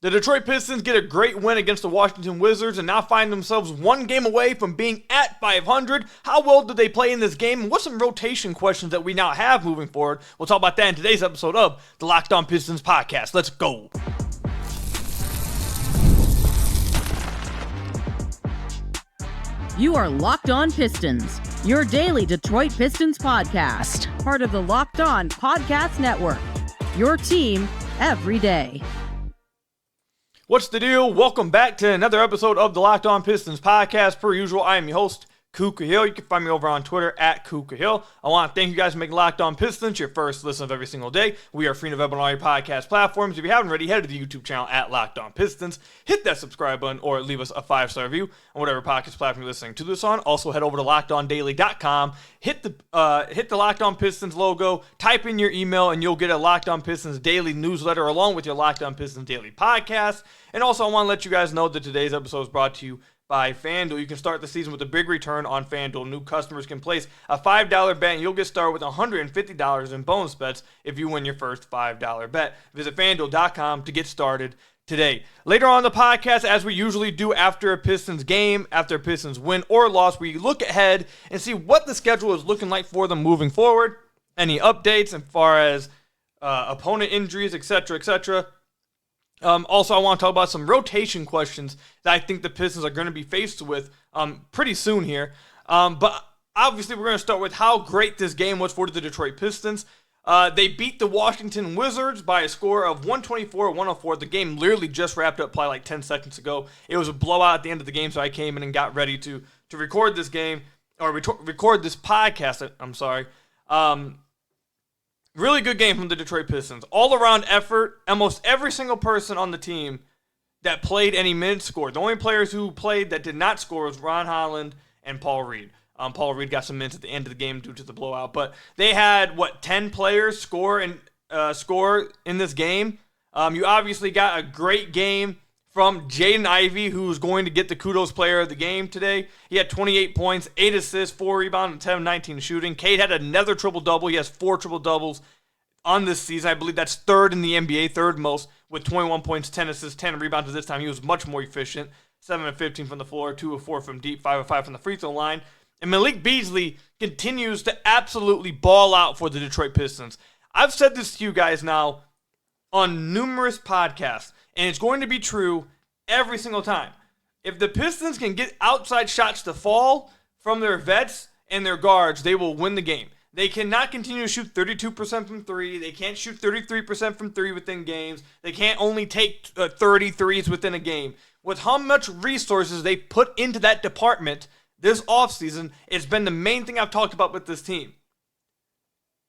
The Detroit Pistons get a great win against the Washington Wizards and now find themselves one game away from being at 500. How well did they play in this game? And what's some rotation questions that we now have moving forward? We'll talk about that in today's episode of the Locked On Pistons podcast. Let's go. You are Locked On Pistons, your daily Detroit Pistons podcast. Part of the Locked On Podcast Network, your team every day. What's the deal? Welcome back to another episode of the Locked On Pistons podcast. Per usual, I am your host, Kuka Hill. You can find me over on Twitter at Kuka Hill. I want to thank you guys for making Locked On Pistons your first listen of every single day. We are free and available on all your podcast platforms. If you haven't already, head to the YouTube channel at Locked On Pistons. Hit that subscribe button or leave us a 5-star review on whatever podcast platform you're listening to this on. Also, head over to LockedOnDaily.com. Hit the Locked On Pistons logo. Type in your email, and you'll get a Locked On Pistons daily newsletter along with your Locked On Pistons daily podcast. And also, I want to let you guys know that today's episode is brought to you by FanDuel. You can start the season with a big return on FanDuel. New customers can place a $5 bet, and you'll get started with $150 in bonus bets if you win your first $5 bet. Visit FanDuel.com to get started today. Later on in the podcast, as we usually do after a Pistons game, after a Pistons win or loss, we look ahead and see what the schedule is looking like for them moving forward, any updates as far as opponent injuries, etc., etc. Also, I want to talk about some rotation questions that I think the Pistons are going to be faced with pretty soon here. But obviously, we're going to start with how great this game was for the Detroit Pistons. They beat the Washington Wizards by a score of 124-104. The game literally just wrapped up probably like 10 seconds ago. It was a blowout at the end of the game, so I came in and got ready to record this game, or record this podcast, I'm sorry. Really good game from the Detroit Pistons. All-around effort. Almost every single person on the team that played any minutes scored. The only players who played that did not score was Ron Holland and Paul Reed. Paul Reed got some minutes at the end of the game due to the blowout. But they had, 10 players score in this game. You obviously got a great game from Jaden Ivey, who's going to get the kudos player of the game today. He had 28 points, 8 assists, 4 rebounds, and 10-19 shooting. Cade had another triple-double. He has 4 triple-doubles on this season. I believe that's third in the NBA, third most, with 21 points, 10 assists, 10 rebounds. This time he was much more efficient. 7 of 15 from the floor, 2 of 4 from deep, 5 of 5 from the free throw line. And Malik Beasley continues to absolutely ball out for the Detroit Pistons. I've said this to you guys now on numerous podcasts, and it's going to be true every single time. If the Pistons can get outside shots to fall from their vets and their guards, they will win the game. They cannot continue to shoot 32% from 3. They can't shoot 33% from 3 within games. They can't only take 30 threes within a game. With how much resources they put into that department this offseason, it's been the main thing I've talked about with this team.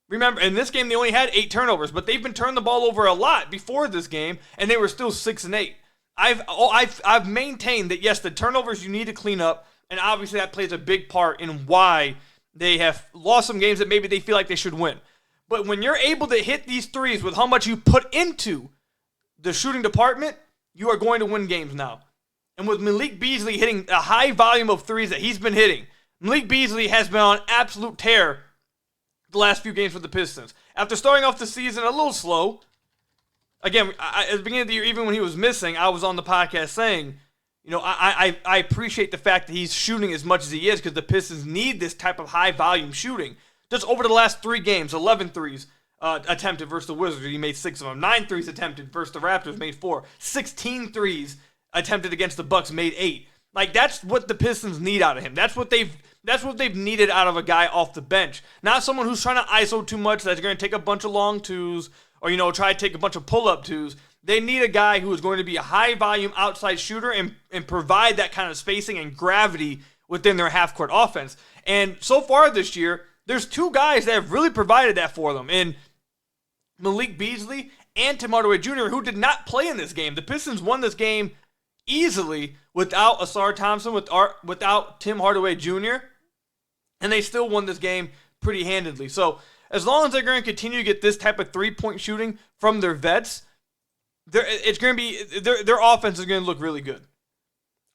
Remember, in this game, they only had 8 turnovers, but they've been turning the ball over a lot before this game, and they were still 6-8. I've maintained that, yes, the turnovers you need to clean up, and obviously that plays a big part in why they have lost some games that maybe they feel like they should win. But when you're able to hit these threes with how much you put into the shooting department, you are going to win games now. And with Malik Beasley hitting a high volume of threes that he's been hitting, Malik Beasley has been on absolute tear the last few games for the Pistons. After starting off the season a little slow, again, at the beginning of the year, even when he was missing, I was on the podcast saying, I appreciate the fact that he's shooting as much as he is because the Pistons need this type of high-volume shooting. Just over the last 3 games, 11 threes attempted versus the Wizards. He made 6 of them. 9 threes attempted versus the Raptors, made 4. 16 threes attempted against the Bucks, made 8. Like, that's what the Pistons need out of him. That's what they've needed out of a guy off the bench. Not someone who's trying to ISO too much, that's going to take a bunch of long twos, or, try to take a bunch of pull-up twos. They need a guy who is going to be a high-volume outside shooter and provide that kind of spacing and gravity within their half-court offense. And so far this year, there's 2 guys that have really provided that for them, in Malik Beasley and Tim Hardaway Jr., who did not play in this game. The Pistons won this game easily without Ausar Thompson, without Tim Hardaway Jr., and they still won this game pretty handedly. So as long as they're going to continue to get this type of three-point shooting from their vets, it's going to be their offense is going to look really good.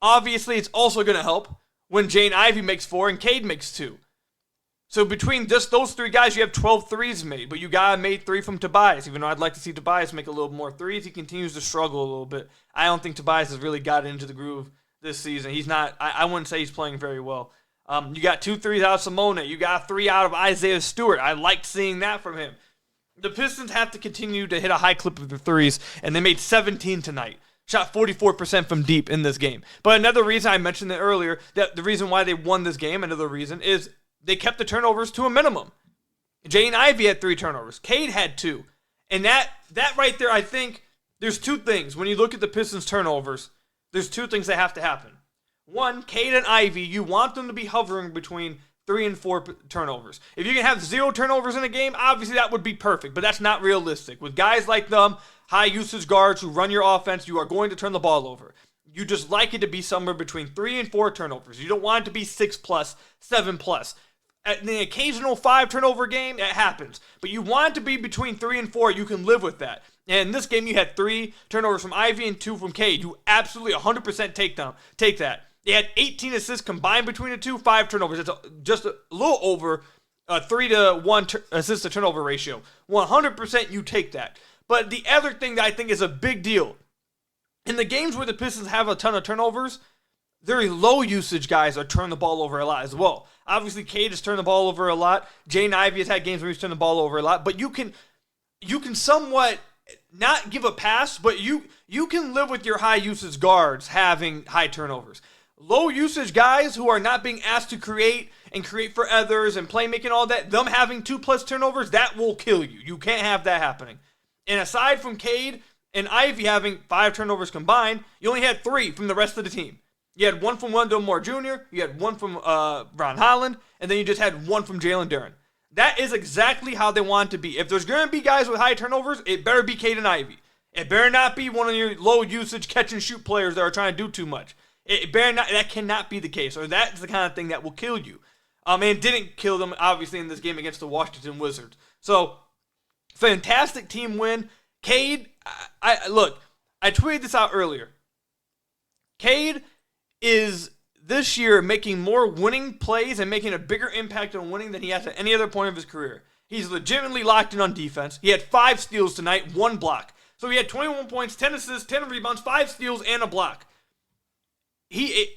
Obviously, it's also going to help when Jaden Ivey makes 4 and Cade makes 2. So between just those three guys, you have 12 threes made, but you got made 3 from Tobias. Even though I'd like to see Tobias make a little more threes, he continues to struggle a little bit. I don't think Tobias has really got into the groove this season. He's not, I wouldn't say he's playing very well. You got 2 threes out of Simone. You got 3 out of Isaiah Stewart. I liked seeing that from him. The Pistons have to continue to hit a high clip of the threes, and they made 17 tonight. Shot 44% from deep in this game. But another reason, I mentioned it earlier, that the reason why they won this game, another reason, is they kept the turnovers to a minimum. Jaden Ivey had 3 turnovers. Cade had 2. And that right there, I think, there's 2 things. When you look at the Pistons' turnovers, there's 2 things that have to happen. One, Cade and Ivey, you want them to be hovering between 3 and 4 turnovers. If you can have 0 turnovers in a game, obviously that would be perfect, but that's not realistic. With guys like them, high usage guards who run your offense, you are going to turn the ball over. You just like it to be somewhere between 3 and 4 turnovers. You don't want it to be 6+, 7+. At the occasional 5 turnover game, it happens. But you want it to be between 3 and 4. You can live with that. And in this game, you had 3 turnovers from Ivey and 2 from Cade. You absolutely 100% take that. They had 18 assists combined between the two, 5 turnovers. It's just a little over a 3-to-1 assist to turnover ratio. 100% you take that. But the other thing that I think is a big deal, in the games where the Pistons have a ton of turnovers, very low usage guys are turning the ball over a lot as well. Obviously, Cade has turned the ball over a lot. Jaden Ivey has had games where he's turned the ball over a lot. But you can somewhat not give a pass, but you can live with your high usage guards having high turnovers. Low usage guys who are not being asked to create for others and playmaking, all that, them having 2+ turnovers, that will kill you. You can't have that happening. And aside from Cade and Ivey having 5 turnovers combined, you only had 3 from the rest of the team. You had 1 from Wendell Moore Jr., you had 1 from Ron Holland, and then you just had 1 from Jalen Duren. That is exactly how they want it to be. If there's going to be guys with high turnovers, it better be Cade and Ivey. It better not be one of your low usage catch and shoot players that are trying to do too much. It better not. That cannot be the case, or that's the kind of thing that will kill you. And it didn't kill them, obviously, in this game against the Washington Wizards. So, fantastic team win. Cade, look, I tweeted this out earlier. Cade is this year making more winning plays and making a bigger impact on winning than he has at any other point of his career. He's legitimately locked in on defense. He had 5 steals tonight, 1 block. So he had 21 points, 10 assists, 10 rebounds, 5 steals, and a block. He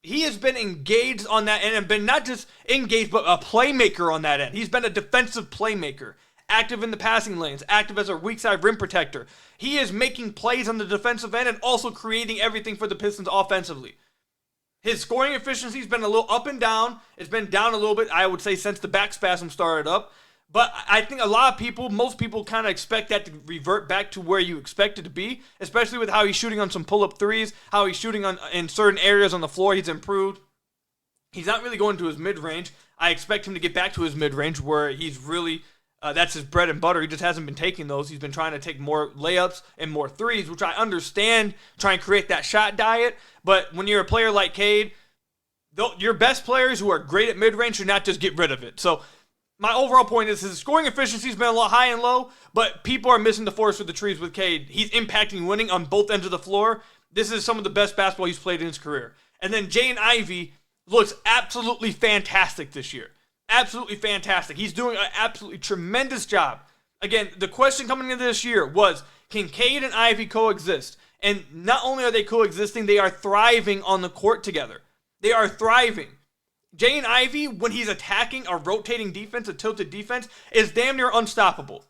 has been engaged on that end, and been not just engaged, but a playmaker on that end. He's been a defensive playmaker, active in the passing lanes, active as a weak side rim protector. He is making plays on the defensive end and also creating everything for the Pistons offensively. His scoring efficiency has been a little up and down. It's been down a little bit, I would say, since the back spasm started up. But I think most people kind of expect that to revert back to where you expect it to be, especially with how he's shooting on some pull-up threes, how he's shooting in certain areas on the floor. He's improved. He's not really going to his mid-range. I expect him to get back to his mid-range where he's really, that's his bread and butter. He just hasn't been taking those. He's been trying to take more layups and more threes, which I understand, try and create that shot diet. But when you're a player like Cade, your best players who are great at mid-range should not just get rid of it. So, my overall point is his scoring efficiency has been a lot high and low, but people are missing the forest for the trees with Cade. He's impacting winning on both ends of the floor. This is some of the best basketball he's played in his career. And then Jaden Ivey looks absolutely fantastic this year. Absolutely fantastic. He's doing an absolutely tremendous job. Again, the question coming into this year was, can Cade and Ivey coexist? And not only are they coexisting, they are thriving on the court together. They are thriving. Jaden Ivey, when he's attacking a rotating defense, a tilted defense, is damn near unstoppable.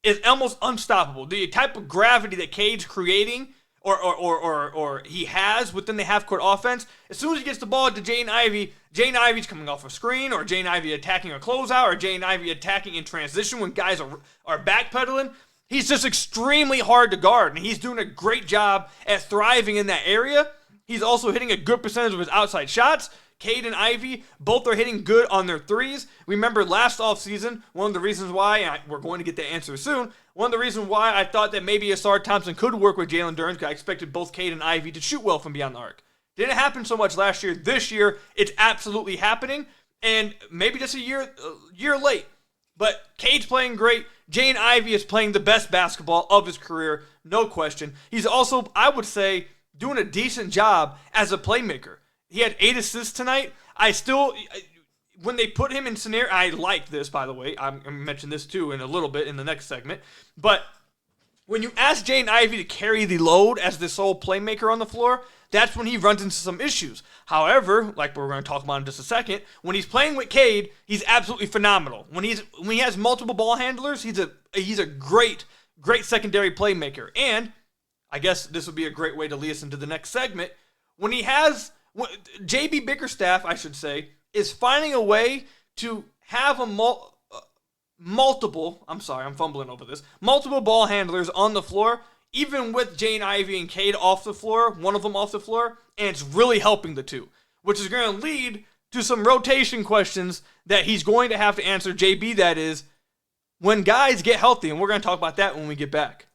Is almost unstoppable. The type of gravity that Cade's creating or he has within the half-court offense, as soon as he gets the ball to Jaden Ivey's coming off a screen, or Jaden Ivey attacking a closeout, or Jaden Ivey attacking in transition when guys are backpedaling. He's just extremely hard to guard, and he's doing a great job at thriving in that area. He's also hitting a good percentage of his outside shots. Cade and Ivey, both are hitting good on their threes. Remember last offseason, one of the reasons why, and we're going to get the answer soon, one of the reasons why I thought that maybe Ausar Thompson could work with Jalen Duren, because I expected both Cade and Ivey to shoot well from beyond the arc. Didn't happen so much last year. This year, it's absolutely happening, and maybe just a year late. But Cade's playing great. Jaden Ivey is playing the best basketball of his career, no question. He's also, I would say, doing a decent job as a playmaker. He had 8 assists tonight. when they put him in scenario, I like this, by the way. I'm going to mention this too in a little bit in the next segment. But when you ask Jaden Ivey to carry the load as the sole playmaker on the floor, that's when he runs into some issues. However, like we're going to talk about in just a second, when he's playing with Cade, he's absolutely phenomenal. When he has multiple ball handlers, he's a great secondary playmaker. And I guess this would be a great way to lead us into the next segment. When JB Bickerstaff, I should say, is finding a way to have multiple ball handlers on the floor, even with Jaden Ivey and Cade off the floor, one of them off the floor, and it's really helping the two, which is going to lead to some rotation questions that he's going to have to answer, JB, that is, when guys get healthy, and we're going to talk about that when we get back.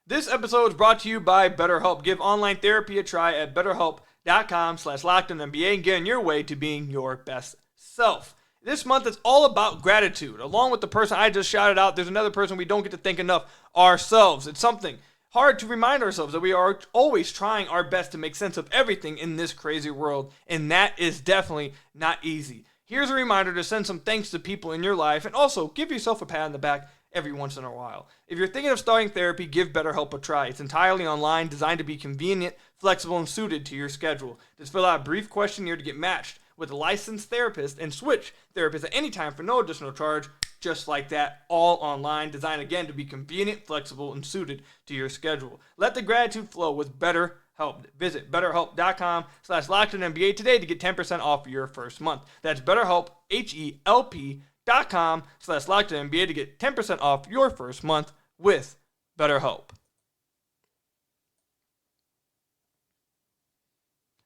This episode is brought to you by BetterHelp. Give online therapy a try at BetterHelp.com/LockedOnNBA and get on your way to being your best self. This month is all about gratitude. Along with the person I just shouted out, there's another person we don't get to thank enough, ourselves. It's something hard to remind ourselves that we are always trying our best to make sense of everything in this crazy world, and that is definitely not easy. Here's a reminder to send some thanks to people in your life and also give yourself a pat on the back every once in a while. If you're thinking of starting therapy, give BetterHelp a try. It's entirely online, designed to be convenient, flexible, and suited to your schedule. Just fill out a brief questionnaire to get matched with a licensed therapist and switch therapists at any time for no additional charge. Just like that, all online, designed again to be convenient, flexible, and suited to your schedule. Let the gratitude flow with BetterHelp. Visit BetterHelp.com/LockedOnNBA today to get 10% off your first month. That's BetterHelp, HELP.com/LockedOnNBA to get 10% off your first month with BetterHelp.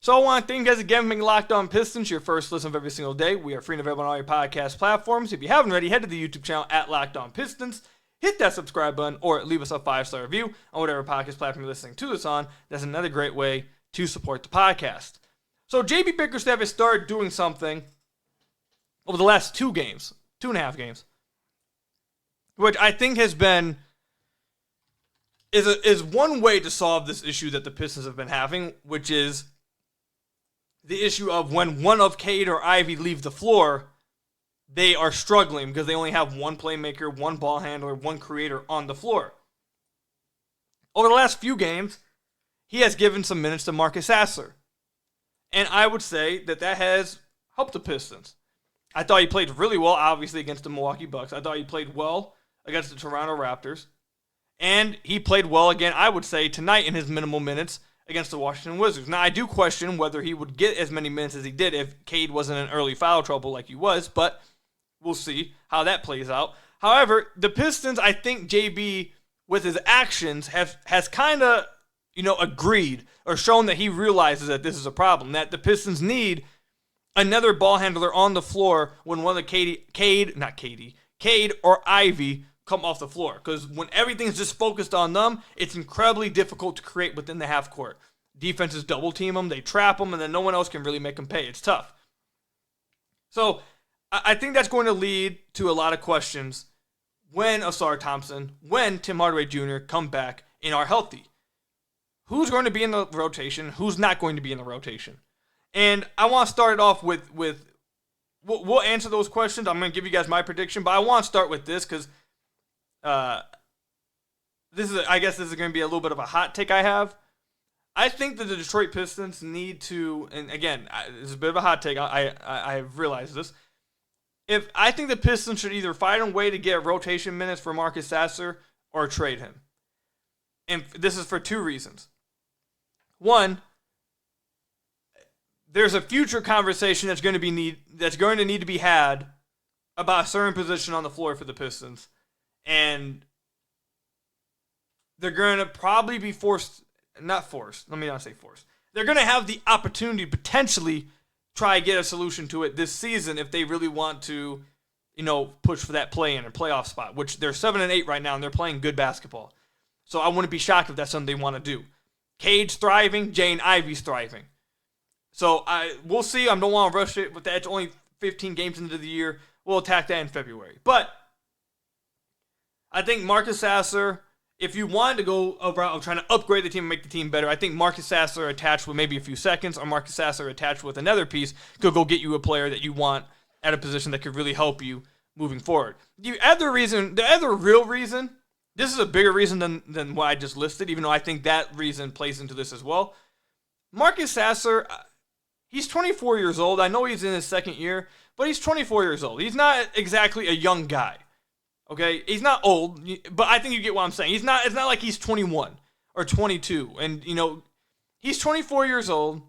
So I want to thank you guys again for being Locked On Pistons, your first listen of every single day. We are free and available on all your podcast platforms. If you haven't already, head to the YouTube channel at Locked On Pistons. Hit that subscribe button or leave us a 5-star review on whatever podcast platform you're listening to this on. That's another great way to support the podcast. So JB Bickerstaff has started doing something over the last 2.5 games, which I think has been is one way to solve this issue that the Pistons have been having, which is the issue of when one of Cade or Ivey leave the floor, they are struggling because they only have one playmaker, one ball handler, one creator on the floor. Over the last few games, he has given some minutes to Marcus Sasser. And I would say that has helped the Pistons. I thought he played really well, obviously, against the Milwaukee Bucks. I thought he played well against the Toronto Raptors. And he played well again, I would say, tonight in his minimal minutes against the Washington Wizards. Now, I do question whether he would get as many minutes as he did if Cade wasn't in early foul trouble like he was, but we'll see how that plays out. However, the Pistons, I think JB, with his actions, has kind of, agreed or shown that he realizes that this is a problem, that the Pistons need another ball handler on the floor when one of the Cade or Ivey come off the floor. Because when everything's just focused on them, it's incredibly difficult to create within the half court. Defenses double team them, they trap them, and then no one else can really make them pay. It's tough. So I think that's going to lead to a lot of questions when Ausar Thompson, when Tim Hardaway Jr. come back and are healthy. Who's going to be in the rotation? Who's not going to be in the rotation? And I want to start it off with we'll answer those questions. I'm going to give you guys my prediction, but I want to start with this because this is going to be a little bit of a hot take I have. I think that the Detroit Pistons need to, and again, this is a bit of a hot take. I realize this. I think the Pistons should either find a way to get rotation minutes for Marcus Sasser or trade him. And this is for two reasons. One, there's a future conversation that's going to need to be had about a certain position on the floor for the Pistons. And they're going to probably be not forced. Let me not say forced. They're going to have the opportunity to potentially try to get a solution to it this season if they really want to, push for that play-in or playoff spot, which they're 7-8 right now and they're playing good basketball. So I wouldn't be shocked if that's something they want to do. Cade's thriving, Jaden Ivey's thriving. So we'll see. I don't want to rush it with that. It's only 15 games into the year. We'll attack that in February. But I think Marcus Sasser, if you wanted to go around trying to upgrade the team and make the team better, I think Marcus Sasser attached with maybe a few seconds, or Marcus Sasser attached with another piece could go get you a player that you want at a position that could really help you moving forward. The other real reason, this is a bigger reason than what I just listed, even though I think that reason plays into this as well. Marcus Sasser, he's 24 years old. I know he's in his second year, but he's 24 years old. He's not exactly a young guy. Okay, he's not old, but I think you get what I'm saying. It's not like he's 21 or 22, and he's 24 years old.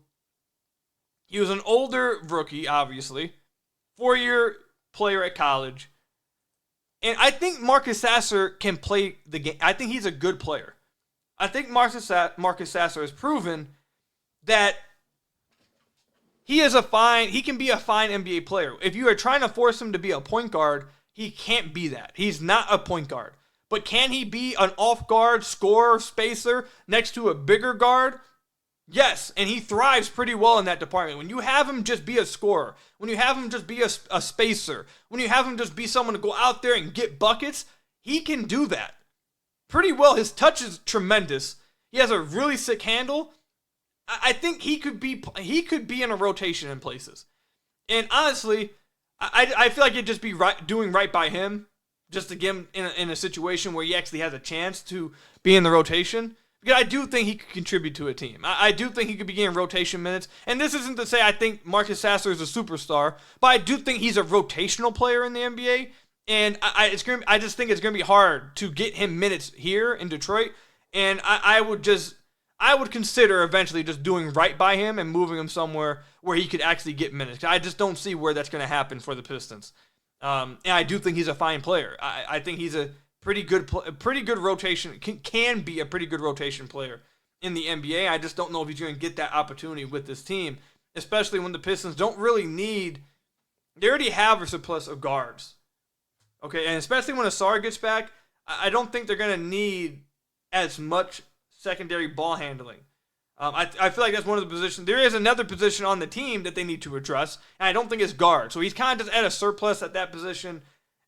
He was an older rookie, obviously, 4-year player at college, and I think Marcus Sasser can play the game. I think he's a good player. I think Marcus Sasser has proven that he can be a fine NBA player. If you are trying to force him to be a point guard, he can't be that. He's not a point guard. But can he be an off-guard scorer, spacer, next to a bigger guard? Yes, and he thrives pretty well in that department. When you have him just be a scorer, when you have him just be a spacer, when you have him just be someone to go out there and get buckets, he can do that pretty well. His touch is tremendous. He has a really sick handle. I think he could be in a rotation in places. And honestly, I feel like it'd just be doing right by him, just to get him in a situation where he actually has a chance to be in the rotation. Because I do think he could contribute to a team. I do think he could be getting rotation minutes. And this isn't to say I think Marcus Sasser is a superstar, but I do think he's a rotational player in the NBA. And I just think it's going to be hard to get him minutes here in Detroit. And I would consider eventually just doing right by him and moving him somewhere where he could actually get minutes. I just don't see where that's going to happen for the Pistons. And I do think he's a fine player. I think he's a pretty good rotation, can be a pretty good rotation player in the NBA. I just don't know if he's going to get that opportunity with this team, especially when the Pistons don't really need, they already have a surplus of guards. Okay, and especially when Ausar gets back, I don't think they're going to need as much secondary ball handling. I feel like that's one of the positions. There is another position on the team that they need to address, and I don't think it's guard. So he's kind of just at a surplus at that position.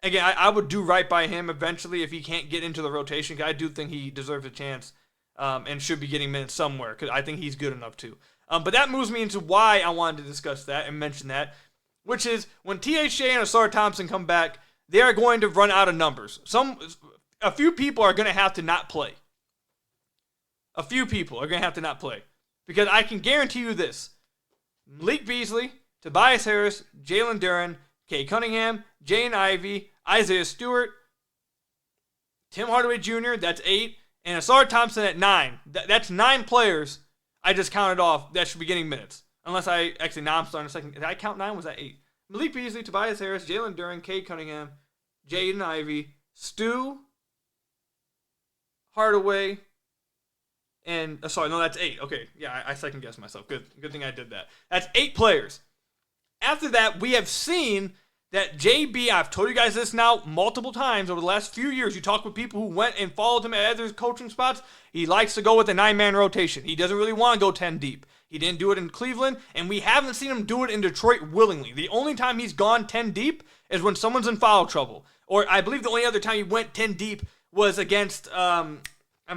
Again, I would do right by him eventually if he can't get into the rotation. I do think he deserves a chance and should be getting minutes somewhere because I think he's good enough too. But that moves me into why I wanted to discuss that and mention that, which is when THJ and Ausar Thompson come back, they are going to run out of numbers. A few people are going to have to not play. A few people are going to have to not play. Because I can guarantee you this. Malik Beasley, Tobias Harris, Jalen Duren, Cade Cunningham, Jaden Ivey, Isaiah Stewart, Tim Hardaway Jr., that's 8, and Ausar Thompson at 9. That's 9 players I just counted off that should be getting minutes. Unless now I'm starting a second. Did I count 9? Was that 8? Malik Beasley, Tobias Harris, Jalen Duren, Cade Cunningham, Jaden Ivey, Stu, Hardaway, and sorry, no, that's 8. Okay, yeah, I second guessed myself. Good thing I did that. That's 8 players. After that, we have seen that JB, I've told you guys this now multiple times over the last few years. You talk with people who went and followed him at other coaching spots. He likes to go with a 9-man rotation. He doesn't really want to go 10 deep. He didn't do it in Cleveland, and we haven't seen him do it in Detroit willingly. The only time he's gone 10 deep is when someone's in foul trouble. Or I believe the only other time he went 10 deep was against, I'm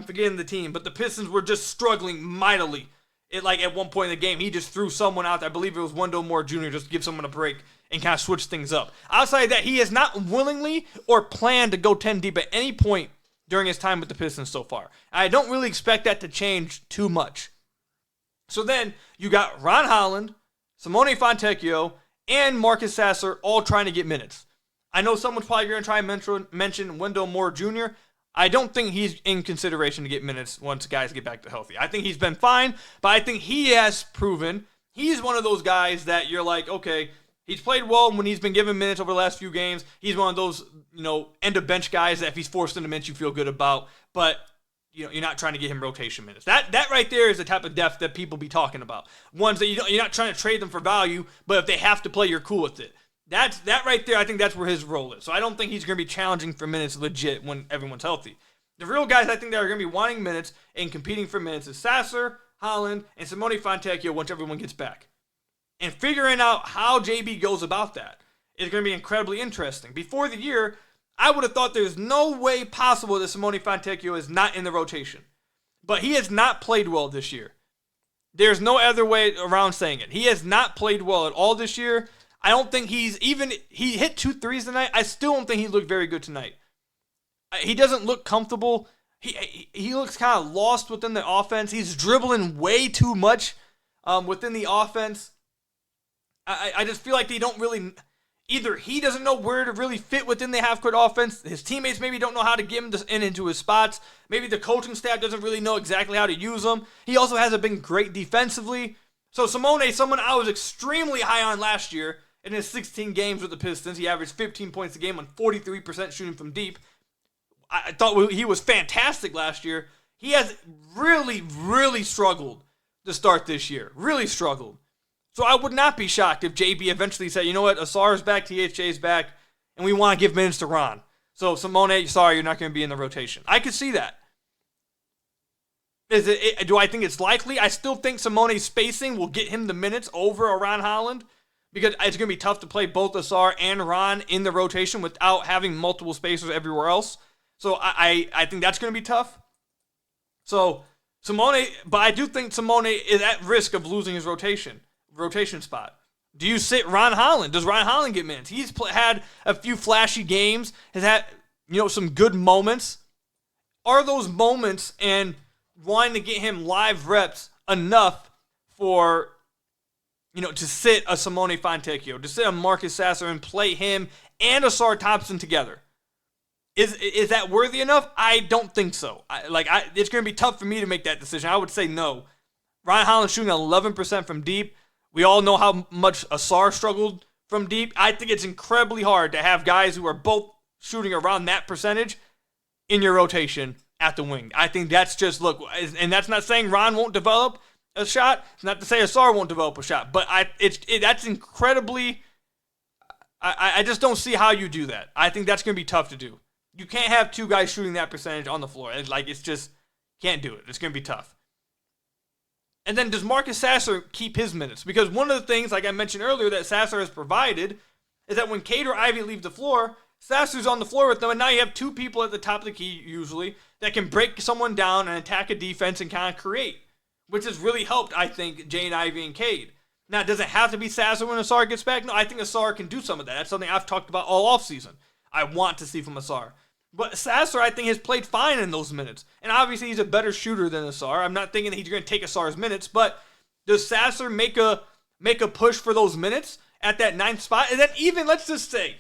forgetting the team, but the Pistons were just struggling mightily. At one point in the game, he just threw someone out there. I believe it was Wendell Moore Jr. just to give someone a break and kind of switch things up. Outside of that, he has not willingly or planned to go 10 deep at any point during his time with the Pistons so far. I don't really expect that to change too much. So then you got Ron Holland, Simone Fontecchio, and Marcus Sasser all trying to get minutes. I know someone's probably going to try and mention Wendell Moore Jr. I don't think he's in consideration to get minutes once guys get back to healthy. I think he's been fine, but I think he has proven he's one of those guys that you're like, okay, he's played well when he's been given minutes over the last few games. He's one of those, end of bench guys that if he's forced into minutes you feel good about, but you're not trying to get him rotation minutes. That right there is the type of depth that people be talking about. Ones that you're not trying to trade them for value, but if they have to play, you're cool with it. That right there, I think that's where his role is. So I don't think he's going to be challenging for minutes legit when everyone's healthy. The real guys I think that are going to be wanting minutes and competing for minutes is Sasser, Holland, and Simone Fontecchio once everyone gets back. And figuring out how JB goes about that is going to be incredibly interesting. Before the year, I would have thought there's no way possible that Simone Fontecchio is not in the rotation. But he has not played well this year. There's no other way around saying it. He has not played well at all this year. I don't think he hit 2 threes tonight. I still don't think he looked very good tonight. He doesn't look comfortable. He looks kind of lost within the offense. He's dribbling way too much within the offense. I just feel like they don't really, either he doesn't know where to really fit within the half-court offense. His teammates maybe don't know how to get him into his spots. Maybe the coaching staff doesn't really know exactly how to use him. He also hasn't been great defensively. So Simone, someone I was extremely high on last year in his 16 games with the Pistons. He averaged 15 points a game on 43% shooting from deep. I thought he was fantastic last year. He has really, really struggled to start this year. Really struggled. So I would not be shocked if JB eventually said, you know what, Ausar is back, THJ is back, and we want to give minutes to Ron. So Simone, sorry, you're not going to be in the rotation. I could see that. Do I think it's likely? I still think Simone's spacing will get him the minutes over a Ron Holland, because it's going to be tough to play both Ausar and Ron in the rotation without having multiple spacers everywhere else. So I think that's going to be tough. So Simone, but I do think Simone is at risk of losing his rotation spot. Do you sit Ron Holland? Does Ron Holland get minutes? He's had a few flashy games, has had some good moments. Are those moments and wanting to get him live reps enough for to sit a Simone Fontecchio, to sit a Marcus Sasser and play him and Ausar Thompson together? Is that worthy enough? I don't think so. It's going to be tough for me to make that decision. I would say no. Ron Holland shooting 11% from deep. We all know how much Ausar struggled from deep. I think it's incredibly hard to have guys who are both shooting around that percentage in your rotation at the wing. I think that's just, look, and that's not saying Ron won't develop a shot. It's not to say Ausar won't develop a shot. But that's incredibly, I just don't see how you do that. I think that's going to be tough to do. You can't have two guys shooting that percentage on the floor. It's just, can't do it. It's going to be tough. And then does Marcus Sasser keep his minutes? Because one of the things, like I mentioned earlier, that Sasser has provided is that when Cade or Ivey leave the floor, Sasser's on the floor with them, and now you have two people at the top of the key, usually, that can break someone down and attack a defense and kind of create, which has really helped, I think, Jaden Ivey and Cade. Now, does it have to be Sasser when Ausar gets back? No, I think Ausar can do some of that. That's something I've talked about all offseason. I want to see from Ausar. But Sasser, I think, has played fine in those minutes. And obviously, he's a better shooter than Ausar. I'm not thinking that he's going to take Ausar's minutes, but does Sasser make a push for those minutes at that 9th spot? And then even, let's just say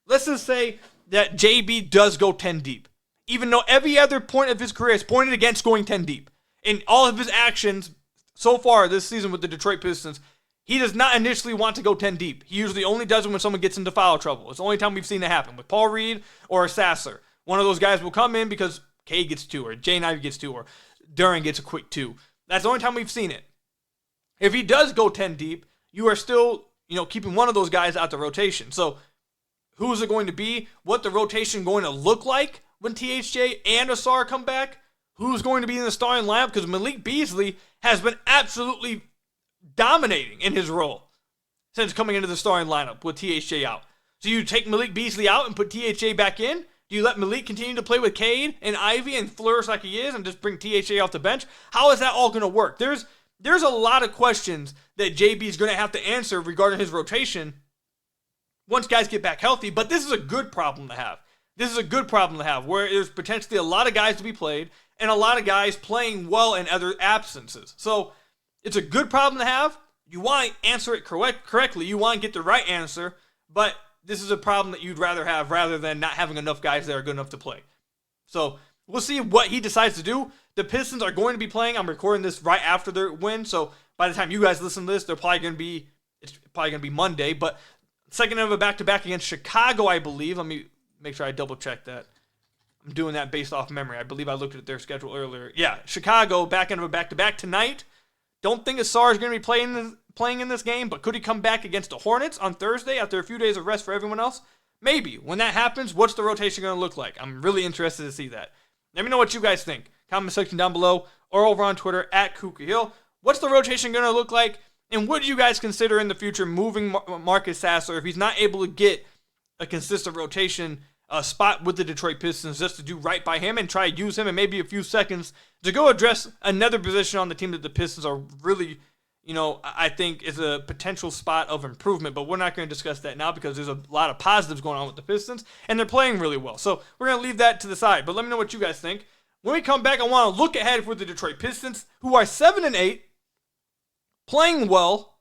that JB does go 10 deep. Even though every other point of his career is pointed against going 10 deep. In all of his actions so far this season with the Detroit Pistons, he does not initially want to go 10 deep. He usually only does it when someone gets into foul trouble. It's the only time we've seen that happen with Paul Reed or Sasser. One of those guys will come in because Cade gets 2 or Jaden Ivey gets 2 or Duran gets a quick 2. That's the only time we've seen it. If he does go 10 deep, you are still, keeping one of those guys out the rotation. So who is it going to be? What the rotation going to look like when THJ and Ausar come back? Who's going to be in the starting lineup? Because Malik Beasley has been absolutely dominating in his role since coming into the starting lineup with THJ out. So you take Malik Beasley out and put THJ back in? Do you let Malik continue to play with Cade and Ivey and flourish like he is and just bring THJ off the bench? How is that all going to work? There's a lot of questions that JB is going to have to answer regarding his rotation once guys get back healthy, but this is a good problem to have. This is a good problem to have where there's potentially a lot of guys to be played and a lot of guys playing well in other absences. So it's a good problem to have. You want to answer it correctly. You want to get the right answer, but this is a problem that you'd rather have rather than not having enough guys that are good enough to play. So we'll see what he decides to do. The Pistons are going to be playing. I'm recording this right after their win, so by the time you guys listen to this, it's probably going to be Monday. But second of a back-to-back against Chicago, I believe. Let me make sure I double-check that. I'm doing that based off memory. I believe I looked at their schedule earlier. Yeah, Chicago, back end of a back-to-back tonight. Don't think Ausar is going to be playing in this game, but could he come back against the Hornets on Thursday after a few days of rest for everyone else? Maybe. When that happens, what's the rotation going to look like? I'm really interested to see that. Let me know what you guys think. Comment section down below or over on Twitter at Kuka Hill. What's the rotation going to look like? And would you guys consider in the future moving Marcus Sasser if he's not able to get a consistent rotation spot with the Detroit Pistons just to do right by him and try to use him in maybe a few seconds to go address another position on the team that the Pistons are really, I think is a potential spot of improvement. But we're not going to discuss that now because there's a lot of positives going on with the Pistons, and they're playing really well. So we're going to leave that to the side. But let me know what you guys think. When we come back, I want to look ahead for the Detroit Pistons, who are 7-8, playing well.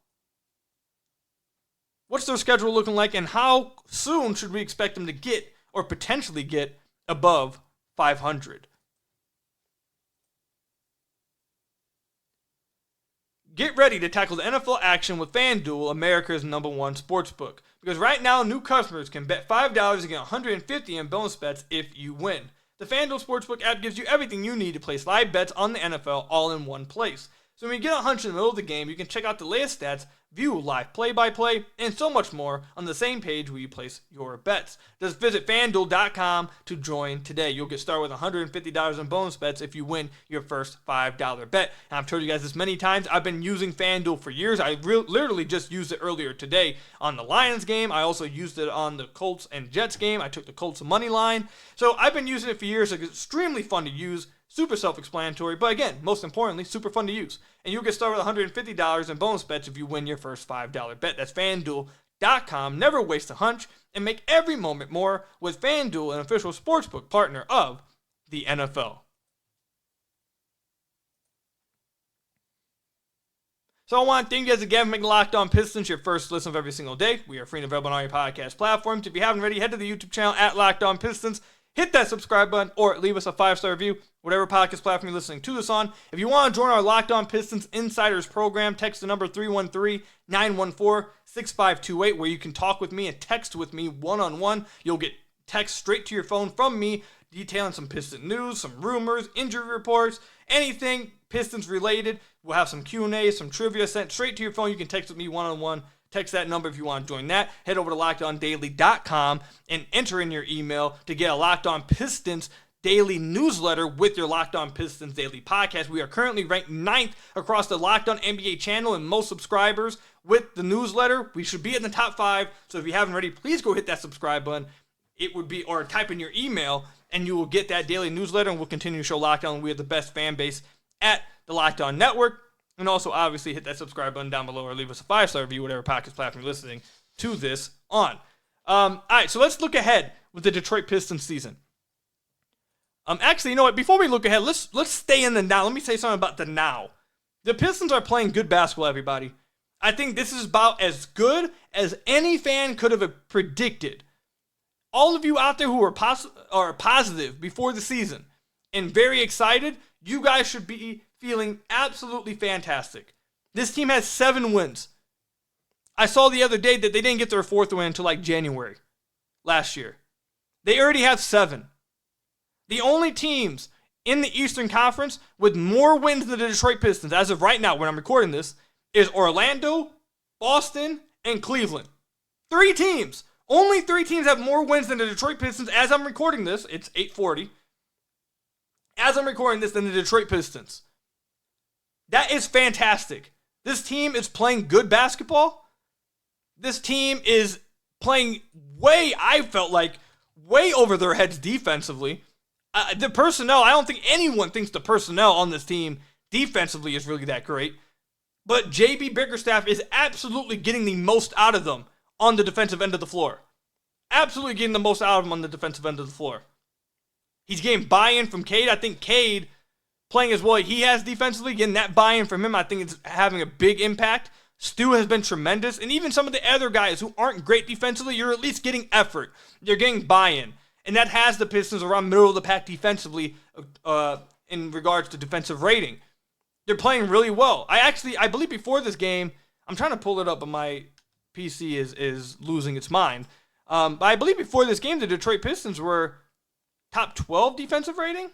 What's their schedule looking like, and how soon should we expect them to get or potentially get above 500? Get ready to tackle the NFL action with FanDuel, America's #1 sportsbook. Because right now, new customers can bet $5 and get $150 in bonus bets if you win. The FanDuel Sportsbook app gives you everything you need to place live bets on the NFL all in one place. So when you get a hunch in the middle of the game, you can check out the latest stats, view live play-by-play, and so much more on the same page where you place your bets. Just visit FanDuel.com to join today. You'll get started with $150 in bonus bets if you win your first $5 bet. And I've told you guys this many times. I've been using FanDuel for years. I literally just used it earlier today on the Lions game. I also used it on the Colts and Jets game. I took the Colts money line. So I've been using it for years. It's extremely fun to use. Super self-explanatory, but again, most importantly, super fun to use. And you'll get started with $150 in bonus bets if you win your first $5 bet. That's FanDuel.com. Never waste a hunch and make every moment more with FanDuel, an official sportsbook partner of the NFL. So I want to thank you guys again for making Locked On Pistons your first listen of every single day. We are free and available on all your podcast platforms. If you haven't already, head to the YouTube channel at Locked On Pistons. Hit that subscribe button or leave us a 5-star review, whatever podcast platform you're listening to this on. If you want to join our Locked On Pistons Insiders program, text the number 313-914-6528, where you can talk with me and text with me one-on-one. You'll get text straight to your phone from me detailing some Piston news, some rumors, injury reports, anything Pistons related. We'll have some Q&A, some trivia sent straight to your phone. You can text with me one-on-one. Text that number if you want to join that. Head over to LockedOnDaily.com and enter in your email to get a Locked On Pistons daily newsletter with your Locked On Pistons daily podcast. We are currently ranked 9th across the Locked On NBA channel and most subscribers with the newsletter. We should be in the top 5. So if you haven't already, please go hit that subscribe button. It would be, or type in your email, and you will get that daily newsletter, and we'll continue to show Locked On. We have the best fan base at the Locked On Network. And also, obviously, hit that subscribe button down below or leave us a 5-star review, whatever podcast platform you're listening to this on. All right, so let's look ahead with the Detroit Pistons season. Actually, you know what? Before we look ahead, let's stay in the now. Let me say something about the now. The Pistons are playing good basketball, everybody. I think this is about as good as any fan could have predicted. All of you out there who are positive before the season and very excited, you guys should be feeling absolutely fantastic. This team has 7 wins. I saw the other day that they didn't get their 4th win until like January last year. They already have 7. The only teams in the Eastern Conference with more wins than the Detroit Pistons, as of right now when I'm recording this, is Orlando, Boston, and Cleveland. 3 teams. Only 3 teams have more wins than the Detroit Pistons as I'm recording this. It's 8:40. As I'm recording this, than the Detroit Pistons. That is fantastic. This team is playing good basketball. This team is playing I felt like, way over their heads defensively. The personnel, I don't think anyone thinks the personnel on this team defensively is really that great. But JB Bickerstaff is absolutely getting the most out of them on the defensive end of the floor. Absolutely getting the most out of them on the defensive end of the floor. He's getting buy-in from Cade. I think Cade, playing as well he has defensively, getting that buy-in from him, I think it's having a big impact. Stu has been tremendous. And even some of the other guys who aren't great defensively, you're at least getting effort. You're getting buy-in. And that has the Pistons around middle of the pack defensively in regards to defensive rating. They're playing really well. I believe before this game, I'm trying to pull it up, but my PC is losing its mind. But I believe before this game, the Detroit Pistons were top 12 defensive rating.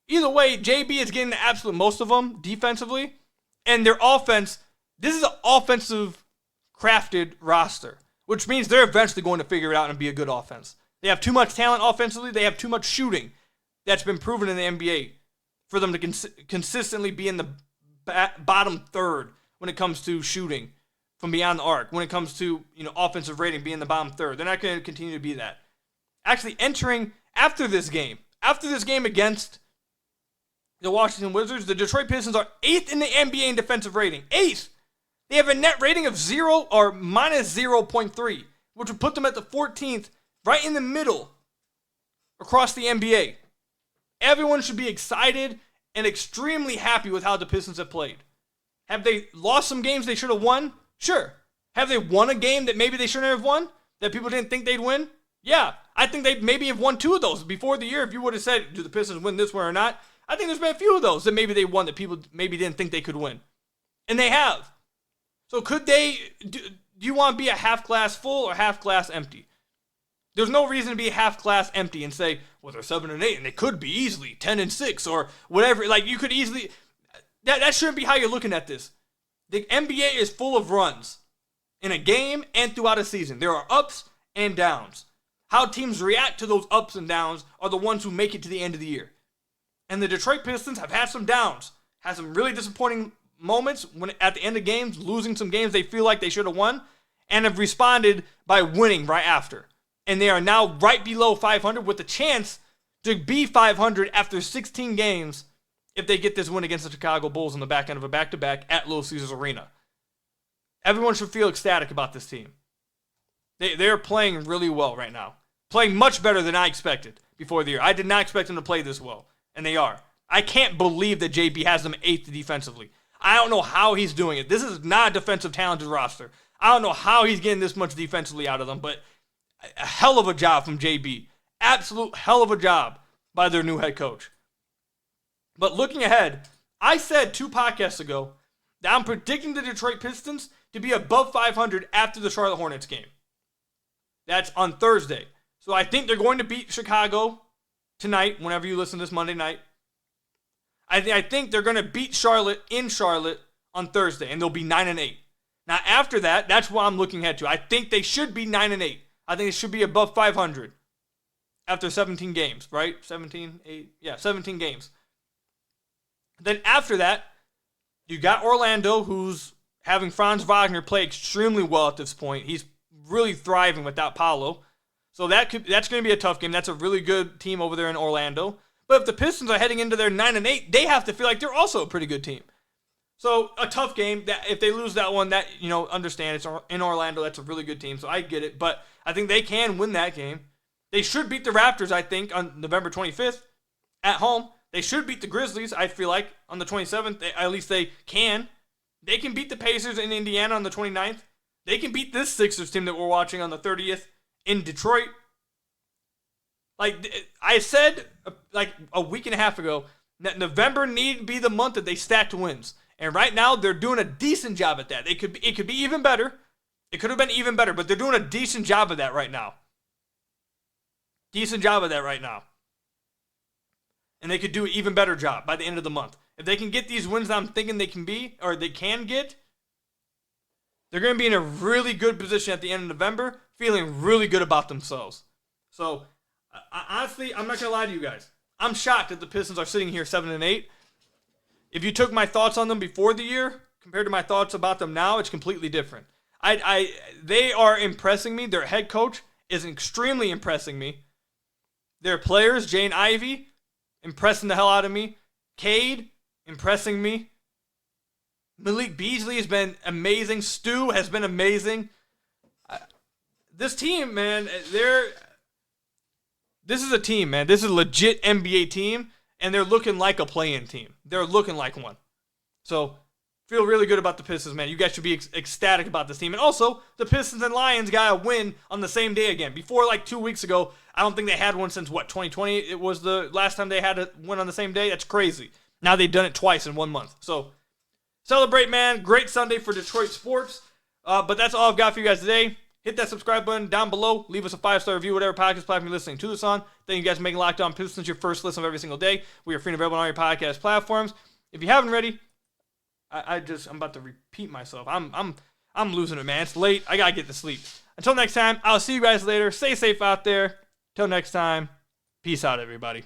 Either way, JB is getting the absolute most of them defensively. And their offense, this is an offensive crafted roster, which means they're eventually going to figure it out and be a good offense. They have too much talent offensively. They have too much shooting that's been proven in the NBA for them to consistently be in the bottom third when it comes to shooting from beyond the arc. When it comes to offensive rating, being in the bottom third. They're not going to continue to be that. actually entering after this game against the Washington Wizards, the Detroit Pistons are 8th in the NBA in defensive rating. 8th! They have a net rating of 0 or minus 0.3, which would put them at the 14th, right in the middle across the NBA. Everyone should be excited and extremely happy with how the Pistons have played. Have they lost some games they should have won? Sure. Have they won a game that maybe they shouldn't have won? That people didn't think they'd win? Yeah. I think they maybe have won 2 of those before the year. If you would have said, do the Pistons win this one or not? I think there's been a few of those that maybe they won that people maybe didn't think they could win. And they have. So could they, do you want to be a half glass full or half glass empty? There's no reason to be half glass empty and say, well, they're 7-8 and they could be easily 10-6 or whatever. Like, you could easily, that shouldn't be how you're looking at this. The NBA is full of runs in a game and throughout a season. There are ups and downs. How teams react to those ups and downs are the ones who make it to the end of the year. And the Detroit Pistons have had some downs, had some really disappointing moments when at the end of games, losing some games they feel like they should have won, and have responded by winning right after. And they are now right below 500 with a chance to be 500 after 16 games if they get this win against the Chicago Bulls on the back end of a back-to-back at Little Caesars Arena. Everyone should feel ecstatic about this team. They're playing really well right now. Playing much better than I expected before the year. I did not expect them to play this well, and they are. I can't believe that JB has them 8th defensively. I don't know how he's doing it. This is not a defensive talented roster. I don't know how he's getting this much defensively out of them, but a hell of a job from JB. Absolute hell of a job by their new head coach. But looking ahead, I said 2 podcasts ago that I'm predicting the Detroit Pistons to be above 500 after the Charlotte Hornets game. That's on Thursday. So I think they're going to beat Chicago tonight, whenever you listen to this Monday night. I think they're going to beat Charlotte in Charlotte on Thursday, and they'll be 9-8. Now, after that, that's what I'm looking at to. I think they should be 9-8. I think it should be above 500 after 17 games, right? 17 games. Then after that, you got Orlando, who's having Franz Wagner play extremely well at this point. He's really thriving without Paolo. So that's going to be a tough game. That's a really good team over there in Orlando. But if the Pistons are heading into their 9-8, they have to feel like they're also a pretty good team. So a tough game. That if they lose that one, that understand it's in Orlando. That's a really good team, so I get it. But I think they can win that game. They should beat the Raptors, I think, on November 25th at home. They should beat the Grizzlies, I feel like, on the 27th. At least they can. They can beat the Pacers in Indiana on the 29th. They can beat this Sixers team that we're watching on the 30th in Detroit. Like I said, like a week and a half ago, that November need to be the month that they stacked wins. And right now, they're doing a decent job at that. It could be even better. It could have been even better, but they're doing a decent job of that right now. Decent job of that right now. And they could do an even better job by the end of the month. If they can get these wins that I'm thinking they can get, they're going to be in a really good position at the end of November, feeling really good about themselves. So, honestly, I'm not going to lie to you guys. I'm shocked that the Pistons are sitting here 7-8. If you took my thoughts on them before the year, compared to my thoughts about them now, it's completely different. They are impressing me. Their head coach is extremely impressing me. Their players, Jaden Ivey, impressing the hell out of me. Cade, impressing me. Malik Beasley has been amazing. Stu has been amazing. This team, man, this is a team, man. This is a legit NBA team, and they're looking like a play-in team. They're looking like one. So, feel really good about the Pistons, man. You guys should be ecstatic about this team. And also, the Pistons and Lions got a win on the same day again. Before, like 2 weeks ago, I don't think they had one since, 2020? It was the last time they had a win on the same day? That's crazy. Now they've done it twice in 1 month. So, celebrate, man. Great Sunday for Detroit sports. But that's all I've got for you guys today. Hit that subscribe button down below. Leave us a 5-star review, whatever podcast platform you're listening to this on. Thank you guys for making Locked On Pistons your first listen of every single day. We are free and available on all your podcast platforms. If you haven't already, I'm about to repeat myself. I'm losing it, man. It's late. I gotta get to sleep. Until next time, I'll see you guys later. Stay safe out there. Till next time, peace out, everybody.